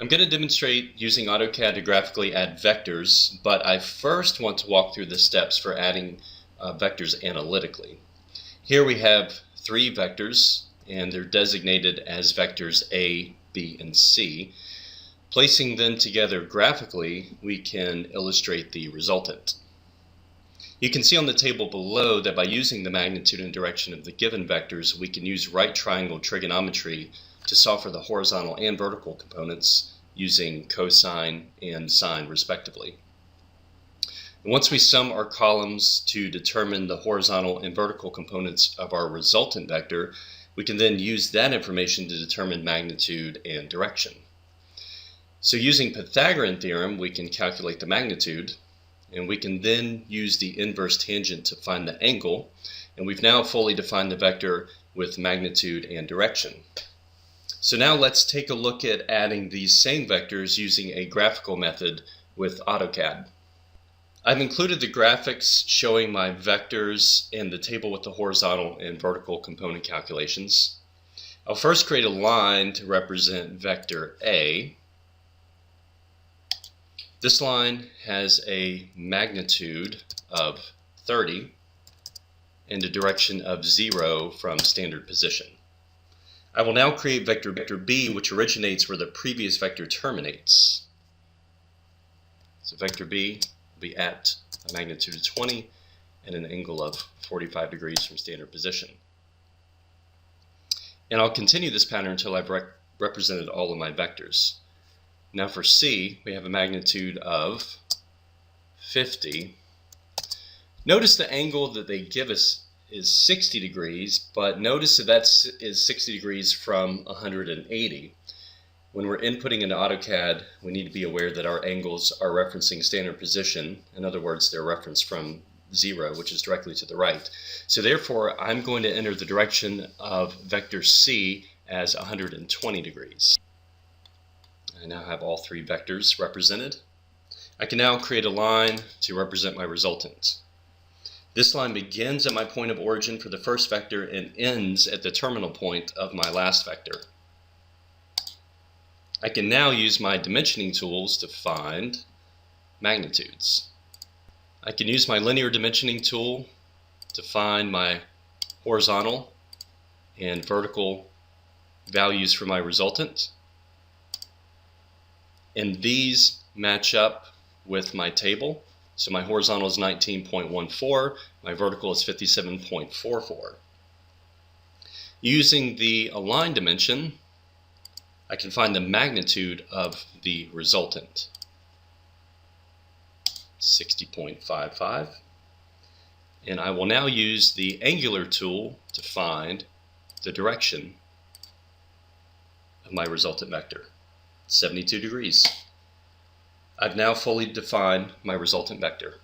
I'm going to demonstrate using AutoCAD to graphically add vectors, but I first want to walk through the steps for adding vectors analytically. Here we have three vectors, and they're designated as vectors A, B, and C. Placing them together graphically, we can illustrate the resultant. You can see on the table below that by using the magnitude and direction of the given vectors, we can use right triangle trigonometry to solve for the horizontal and vertical components using cosine and sine respectively. And once we sum our columns to determine the horizontal and vertical components of our resultant vector, we can then use that information to determine magnitude and direction. So using Pythagorean theorem, we can calculate the magnitude, and we can then use the inverse tangent to find the angle, and we've now fully defined the vector with magnitude and direction. So now let's take a look at adding these same vectors using a graphical method with AutoCAD. I've included the graphics showing my vectors in the table with the horizontal and vertical component calculations. I'll first create a line to represent vector A. This line has a magnitude of 30 and a direction of 0 from standard position. I will now create vector B, which originates where the previous vector terminates. So vector B will be at a magnitude of 20 and an angle of 45 degrees from standard position. And I'll continue this pattern until I've represented all of my vectors. Now for C, we have a magnitude of 50. Notice the angle that they give us is 60 degrees, but notice that is 60 degrees from 180. When we're inputting into AutoCAD, we need to be aware that our angles are referencing standard position. In other words, they're referenced from 0, which is directly to the right. So therefore, I'm going to enter the direction of vector C as 120 degrees. I now have all three vectors represented. I can now create a line to represent my resultant. This line begins at my point of origin for the first vector and ends at the terminal point of my last vector. I can now use my dimensioning tools to find magnitudes. I can use my linear dimensioning tool to find my horizontal and vertical values for my resultant. And these match up with my table. So my horizontal is 19.14, my vertical is 57.44. Using the align dimension, I can find the magnitude of the resultant, 60.55. And I will now use the angular tool to find the direction of my resultant vector, 72 degrees. I've now fully defined my resultant vector.